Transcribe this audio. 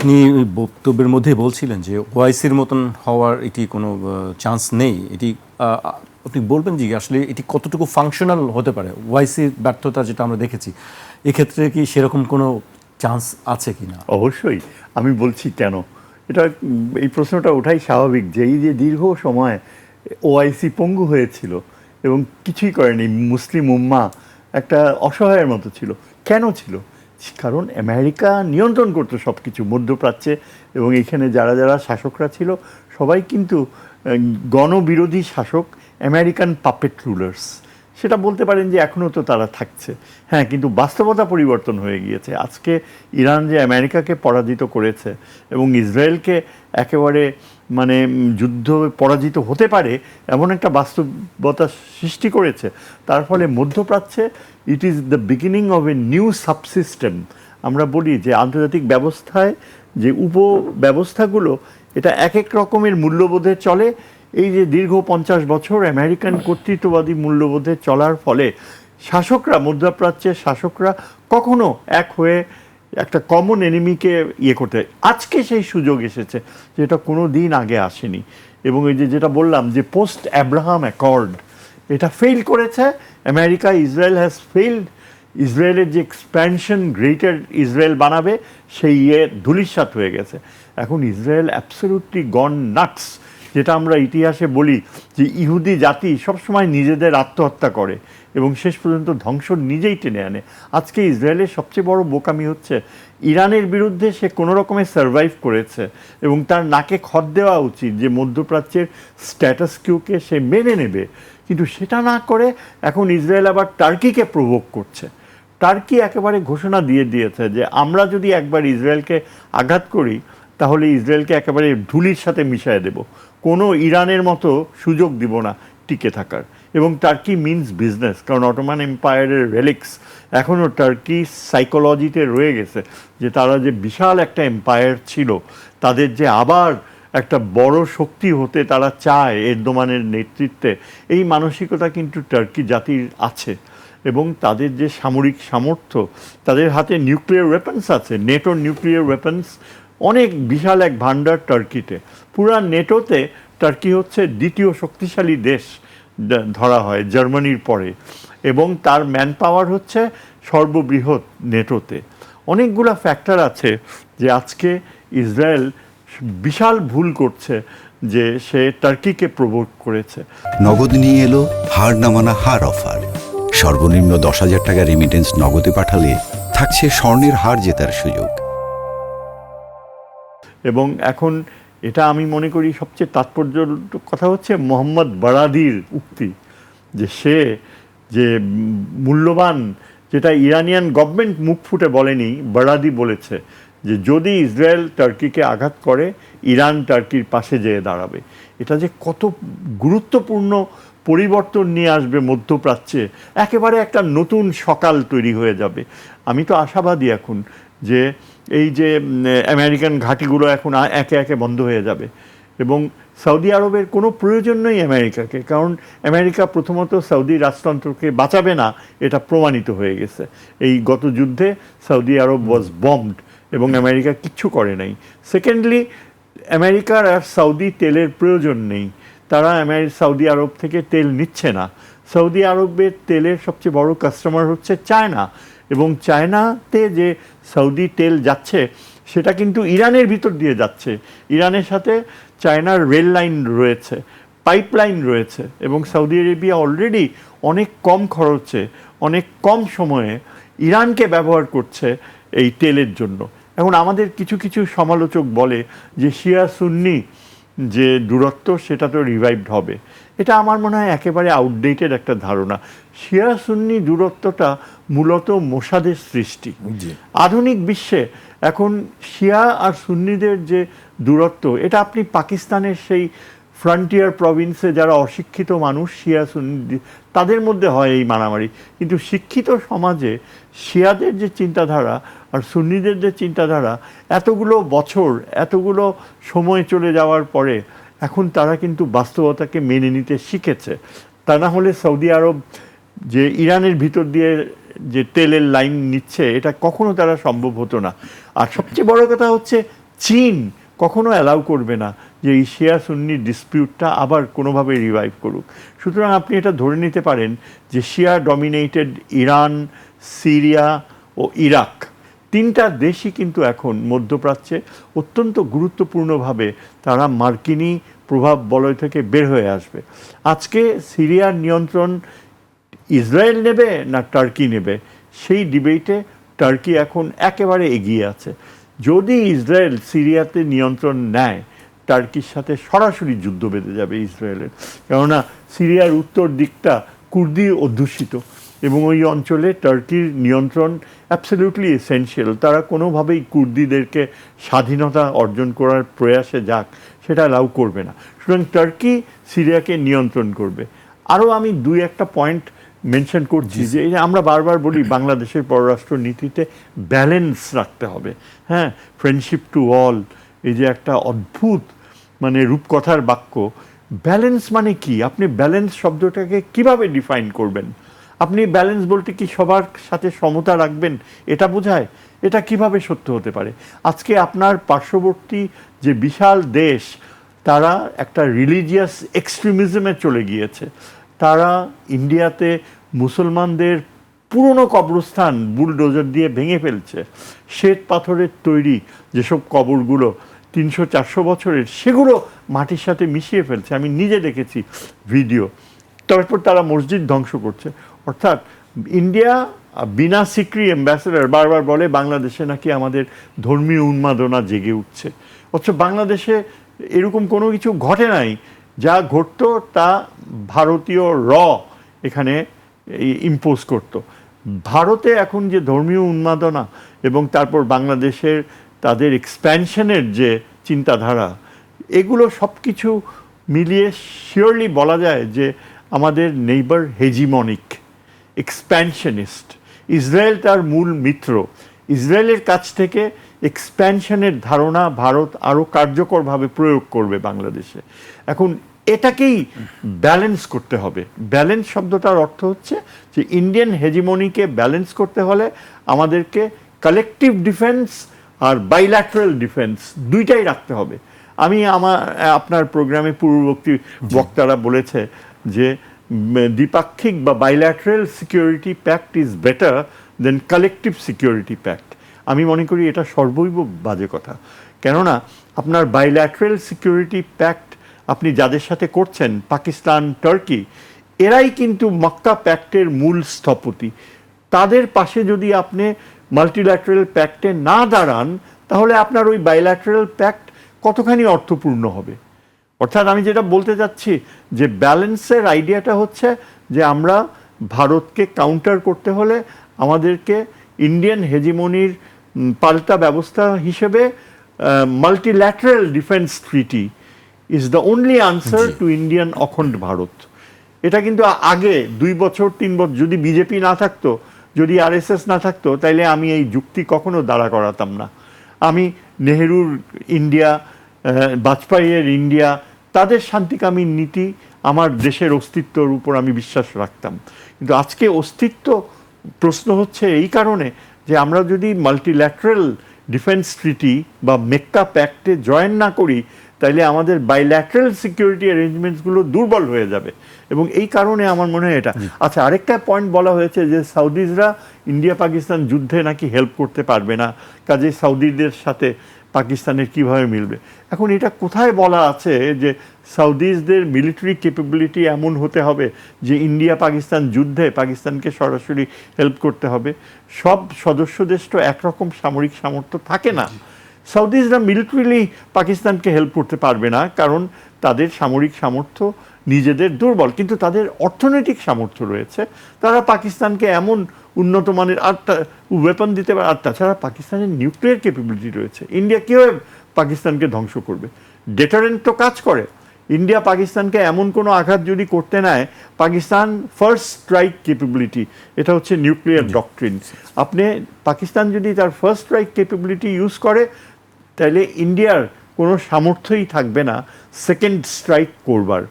আপনি বক্তব্যের মধ্যে বলছিলেন যে ওআইসির মতন হওয়ার এটি কোনো চান্স নেই। এটি আপনি বলবেন যে আসলে এটি কতটুকু ফাংশনাল হতে পারে? ওআইসির ব্যর্থতা যেটা আমরা দেখেছি, এক্ষেত্রে কি সেরকম কোনো চান্স আছে কি না? অবশ্যই। আমি বলছি কেন এটা, এই প্রশ্নটা ওঠাই স্বাভাবিক যে এই যে দীর্ঘ সময় ওআইসি পঙ্গু হয়েছিল এবং কিছুই করেনি, মুসলিম উম্মা একটা অসহায়ের মতো ছিল। কেন ছিল? কারণ আমেরিকা নিয়ন্ত্রণ করতো সব কিছু মধ্যপ্রাচ্যে, এবং এখানে যারা যারা শাসকরা ছিল সবাই কিন্তু গণবিরোধী শাসক, আমেরিকান পাপেট রুলার্স। সেটা বলতে পারেন যে এখনও তো তারা থাকছে। হ্যাঁ, কিন্তু বাস্তবতা পরিবর্তন হয়ে গিয়েছে। আজকে ইরান যে আমেরিকাকে পরাজিত করেছে এবং ইসরায়েলকে একেবারে মানে যুদ্ধ পরাজিত হতে পারে এমন একটা বাস্তবতা সৃষ্টি করেছে, তার ফলে মধ্যপ্রাচ্যে it is the beginning of a new subsystem. আমরা বলি যে আন্তর্জাতিক ব্যবস্থায় যে উপব্যবস্থাগুলো এটা এক এক রকমের মূল্যবোধে চলে। এই যে দীর্ঘ 50 বছর আমেরিকান কর্তৃত্ববাদী মূল্যবোধে চলার ফলে শাসকরা, মধ্যপ্রাচ্যের শাসকরা কখনো এক হয়ে একটা কমন এনিমিকে করতে, আজকে সেই সুযোগ এসেছে যেটা কোনো দিন আগে আসেনি। এবং এই যে যেটা বললাম যে পোস্ট অ্যাব্রাহাম অ্যাকর্ড, এটা ফেল করেছে আমেরিকা। Israel has failed. ইসরায়েলের যে এক্সপ্যানশন, গ্রেটার ইসরায়েল বানাবে, সেই ধূলিসাৎ হয়ে গেছে। এখন ইসরায়েল অ্যাবসলিউটলি গন নাটস। যেটা আমরা ইতিহাসে বলি যে ইহুদি জাতি সবসময় নিজেদের আত্মহত্যা করে এবং শেষ পর্যন্ত ধ্বংস নিজেই টেনে আনে। আজকে ইসরায়েলের সবচেয়ে বড় বোকামি হচ্ছে ইরানের বিরুদ্ধে সে কোনো রকমে সার্ভাইভ করেছে এবং তার নাকে খত দেওয়া উচিত যে মধ্যপ্রাচ্যের স্ট্যাটাস কিউকে সে মেনে নেবে, কিন্তু সেটা না করে এখন ইসরায়েল আবার টার্কিকে প্রভোগ করছে। টার্কি একেবারে ঘোষণা দিয়ে দিয়েছে যে আমরা যদি একবার ইসরায়েলকে আঘাত করি তাহলে ইসরায়েলকে একেবারে ধুলির সাথে মিশিয়ে দেব, কোনো ইরানের মতো সুযোগ দিব না টিকে থাকার। এবং টার্কি মিনস বিজনেস, কারণ অটোমান এম্পায়ারের রেলিক্স এখনও টার্কি সাইকোলজিতে রয়ে গেছে যে তারা যে বিশাল একটা এম্পায়ার ছিল, তাদের যে আবার একটা বড় শক্তি হতে তারা চায় এরদোয়ানের নেতৃত্বে, এই মানসিকতা কিন্তু টার্কি জাতির আছে। এবং তাদের যে সামরিক সামর্থ্য, তাদের হাতে নিউক্লিয়ার ওয়েপন্স আছে, নেটোর নিউক্লিয়ার ওয়েপন্স অনেক বিশাল এক ভান্ডার টার্কিতে। পুরা নেটোতে টার্কি হচ্ছে দ্বিতীয় শক্তিশালী দেশ ধরা হয় জার্মানির পরে, এবং তার ম্যান পাওয়ার হচ্ছে সর্ববৃহৎ নেটোতে। অনেকগুলো ফ্যাক্টর আছে যে আজকে ইসরায়েল বিশাল ভুল করছে যে সে টার্কিকে প্রভোগ করেছে। নগদ নিয়ে এলো হার না মানা হার অফার। সর্বনিম্ন 10,000 টাকা রেমিটেন্স নগদে পাঠালে থাকছে স্বর্ণের হার জেতার সুযোগ। এবং এখন এটা আমি মনে করি সবচেয়ে তাৎপর্য কথা হচ্ছে মোহাম্মদ বারাদির উক্তি যে সে যে মূল্যবান, যেটা ইরানিয়ান গভর্নমেন্ট মুখ ফুটে বলেনি, বারাদি বলেছে যে যদি ইসরায়েল টার্কিকে আঘাত করে ইরান টার্কির পাশে যেয়ে দাঁড়াবে। এটা যে কত গুরুত্বপূর্ণ পরিবর্তন নিয়ে আসবে মধ্যপ্রাচ্যে, একেবারে একটা নতুন সকাল তৈরি হয়ে যাবে। আমি তো আশাবাদী এখন যে এই যে আমেরিকান ঘাঁটিগুলো এখন একে একে বন্ধ হয়ে যাবে এবং সৌদি আরবের কোনো প্রয়োজন নেই আমেরিকাকে, কারণ আমেরিকা প্রথমত সৌদি রাজতন্ত্রকে বাঁচাবে না, এটা প্রমাণিত হয়ে গেছে। এই গত যুদ্ধে সৌদি আরব ওয়াজ বম্বড এবং আমেরিকা কিচ্ছু করে নাই। সেকেন্ডলি, আমেরিকার আর সৌদি তেলের প্রয়োজন নেই, তারা সৌদি আরব থেকে তেল নিচ্ছে না। সৌদি আরবের তেলের সবচেয়ে বড় কাস্টমার হচ্ছে চায়না, এবং চায়নাতে যে সৌদি তেল যাচ্ছে সেটা কিন্তু ইরানের ভিতর দিয়ে যাচ্ছে। ইরানের সাথে চায়নার রেল লাইন রয়েছে, পাইপলাইন রয়েছে, এবং সৌদি আরবিয়া অলরেডি অনেক কম খরচে, অনেক কম সময়ে ইরানকে ব্যবহার করছে এই তেলের জন্য। এখন আমাদের কিছু কিছু সমালোচক বলে যে শিয়া সুন্নি যে দূরত্ব সেটা তো রিভাইভড হবে। এটা আমার মনে হয় একেবারে আউটডেটেড একটা ধারণা। শিয়া সুন্নি দূরত্বটা মূলত মোসাদের সৃষ্টি। আধুনিক বিশ্বে এখন শিয়া আর সুন্নিদের যে দূরত্ব, এটা আপনি পাকিস্তানের সেই ফ্রন্টিয়ার প্রভিন্সে যারা অশিক্ষিত মানুষ, শিয়া সুন্নি, তাদের মধ্যে হয় এই মারামারি। কিন্তু শিক্ষিত সমাজে শিয়াদের যে চিন্তাধারা আর সুন্নিদের যে চিন্তাধারা, এতগুলো বছর, এতগুলো সময় চলে যাওয়ার পরে এখন তারা কিন্তু বাস্তবতাকে মেনে নিতে শিখেছে। তা না হলে সৌদি আরব যে ইরানের ভিতর দিয়ে যে তেলের লাইন নিচ্ছে, এটা কখনো তারা সম্ভব হতো না। আর সবচেয়ে বড় কথা হচ্ছে চীন কখনো অ্যালাউ করবে না যে এই শিয়া সুন্নি ডিসপিউটটা আবার কোনোভাবে রিভাইভ করুক। সুতরাং আপনি এটা ধরে নিতে পারেন যে শিয়া ডমিনেটেড ইরান, সিরিয়া ও ইরাক তিনটা দেশই কিন্তু এখন মধ্যপ্রাচ্যে অত্যন্ত গুরুত্বপূর্ণভাবে তারা মার্কিনী প্রভাব বলয় থেকে বের হয়ে আসবে। আজকে সিরিয়ার নিয়ন্ত্রণ ইসরায়েল নেবে না টার্কি নেবে, সেই ডিবেটে টার্কি এখন একেবারে এগিয়ে আছে। যদি ইসরায়েল সিরিয়াতে নিয়ন্ত্রণ নেয়, টার্কির সাথে সরাসরি যুদ্ধ বেঁধে যাবে ইসরায়েলের, কেননা সিরিয়ার উত্তর দিকটা কুর্দি অধ্যুষিত এবং ওই অঞ্চলে টার্কির নিয়ন্ত্রণ অ্যাবসলিউটলি এসেনশিয়াল। তারা কোনোভাবেই কুর্দিদেরকে স্বাধীনতা অর্জন করার প্রয়াসে যাক সেটা অ্যালাউ করবে না। সুতরাং টার্কি সিরিয়াকে নিয়ন্ত্রণ করবে। আরও আমি দুই একটা পয়েন্ট মেনশন করছি যে এই যে আমরা বারবার বলি বাংলাদেশের পররাষ্ট্র নীতিতে ব্যালেন্স রাখতে হবে। হ্যাঁ, ফ্রেন্ডশিপ টু অল, এই যে একটা অদ্ভুত মানে রূপকথার বাক্য, ব্যালেন্স মানে কি? আপনি ব্যালেন্স শব্দটাকে কিভাবে ডিফাইন করবেন? আপনি ব্যালেন্স বলতে কি সবার সাথে সমতা রাখবেন এটা বোঝায়? এটা কিভাবে সত্য হতে পারে? আজকে আপনার পার্শ্ববর্তী যে বিশাল দেশ, তারা একটা রিলিজিয়াস এক্সট্রিমিজমে চলে গিয়েছে। তারা ইন্ডিয়াতে মুসলমানদের পুরনো কবরস্থান বুলডোজার দিয়ে ভেঙে ফেলছে। শ্বেত পাথরের তৈরি যেসব কবরগুলো 300-400 বছরের, সেগুলো মাটির সাথে মিশিয়ে ফেলছে। আমি নিজে দেখেছি ভিডিও। তারপর তারা মসজিদ ধ্বংস করছে। অর্থাৎ ইন্ডিয়া বিনা সিক্রি অ্যাম্বাসেডর বারবার বলে বাংলাদেশে নাকি আমাদের ধর্মীয় উন্মাদনা জেগে উঠছে, অথচ বাংলাদেশে এরকম কোনো কিছু ঘটে নাই। যা ঘটতো তা ভারতীয় এখানে ইম্পোজ করত। ভারতে এখন যে ধর্মীয় উন্মাদনা এবং তারপর বাংলাদেশের তাদের এক্সপ্যানশনের যে চিন্তাধারা, এগুলো সব কিছু মিলিয়ে শিওরলি বলা যায় যে আমাদের নেইবার হেজিমনিক, এক্সপ্যানশনিস্ট। ইসরায়েল তার মূল মিত্র। ইসরায়েলের কাছ থেকে এক্সপ্যানশনের ধারণা ভারত আরও কার্যকরভাবে প্রয়োগ করবে বাংলাদেশে। এখন এটাকেই ব্যালেন্স করতে হবে। ব্যালেন্স শব্দটার অর্থ হচ্ছে যে ইন্ডিয়ান হেজিমনিকে ব্যালেন্স করতে হলে আমাদেরকে কালেকটিভ ডিফেন্স আর বাইল্যাটারাল ডিফেন্স দুইটাই রাখতে হবে। আমি আপনার প্রোগ্রামে পূর্ববর্তী বক্তারা বলেছে যে দ্বিপাক্ষিক বা bilateral security pact is better than collective security pact. আমি মনে করি এটা সর্বৈব বাজে কথা। কেননা আপনার বাইল্যাটারাল সিকিউরিটি প্যাক্ট আপনি যাদের সাথে করছেন, পাকিস্তান, টার্কি, এরাই কিন্তু মক্কা প্যাক্টের মূল স্থপতি। তাদের পাশে যদি আপনি মাল্টিল্যাটারাল প্যাক্টে না দাঁড়ান, তাহলে আপনার ওই বাইল্যাটারাল প্যাক্ট কতখানি অর্থপূর্ণ হবে? অর্থাৎ আমি যেটা বলতে চাচ্ছি যে ব্যালেন্সের আইডিয়াটা হচ্ছে যে আমরা ভারতকে কাউন্টার করতে হলে আমাদেরকে ইন্ডিয়ান হেজিমনির পাল্টা ব্যবস্থা হিসেবে multilateral defence treaty is the only answer to Indian অখণ্ড ভারত। এটা কিন্তু আগে 2 বছর 3 বছর যদি বিজেপি না থাকতো, যদি আরএসএস না থাকতো, তাইলে আমি এই যুক্তি কখনো দাঁড়া করাতাম না। আমি নেহেরুর ইন্ডিয়া, বাজপেয়ীর ইন্ডিয়া, তাদের শান্তিকামী নীতি আমার দেশের অস্তিত্বর উপর আমি বিশ্বাস রাখতাম। কিন্তু আজকে অস্তিত্ব প্রশ্ন হচ্ছে এই কারণে যে আমরা যদি মাল্টিল্যাটারাল ডিফেন্স ট্রিটি বা মেক্কা প্যাক্টে জয়েন না করি, তাইলে আমাদের বাইল্যাটারাল সিকিউরিটি অ্যারেঞ্জমেন্টসগুলো দুর্বল হয়ে যাবে। এবং এই কারণে আমার মনে হয় এটা। আচ্ছা, আরেকটা পয়েন্ট বলা হয়েছে যে সাউদিজরা ইন্ডিয়া পাকিস্তান যুদ্ধে নাকি হেল্প করতে পারবে না, কাজে সাউদিদের সাথে পাকিস্তানের কিভাবে মিলবে। এখন এটা কোথায় বলা আছে যে সাউদিজদের মিলিটারি ক্যাপাবিলিটি এমন হতে হবে যে ইন্ডিয়া পাকিস্তান যুদ্ধে পাকিস্তানকে সরাসরি হেল্প করতে হবে? সব সদস্য দেশ তো একরকম সামরিক সামর্থ্য থাকে না। সাউদিজরা মিলিটারিলি পাকিস্তানকে হেল্প করতে পারবে না, কারণ তাদের সামরিক সামর্থ্য নিজেদের দুর্বল, কিন্তু তাদের অর্থনৈতিক সামর্থ্য রয়েছে। তারা পাকিস্তানকে এমন উন্নত মানের ওয়েপন দিতে পারে। আর তাছাড়া পাকিস্তানের নিউক্লিয়ার ক্যাপাবিলিটি রয়েছে। ইন্ডিয়া কীভাবে পাকিস্তানকে ধ্বংস করবে? ডেটারেন্ট তো কাজ করে। ইন্ডিয়া পাকিস্তানকে এমন কোনো আঘাত যদি করতে নেয়, পাকিস্তান ফার্স্ট স্ট্রাইক ক্যাপাবিলিটি, এটা হচ্ছে নিউক্লিয়ার ডক্ট্রিন। আপনি পাকিস্তান যদি তার ফার্স্ট স্ট্রাইক ক্যাপাবিলিটি ইউজ করে, তাহলে ইন্ডিয়ার কোনো সামর্থ্যই থাকবে না সেকেন্ড স্ট্রাইক করবার।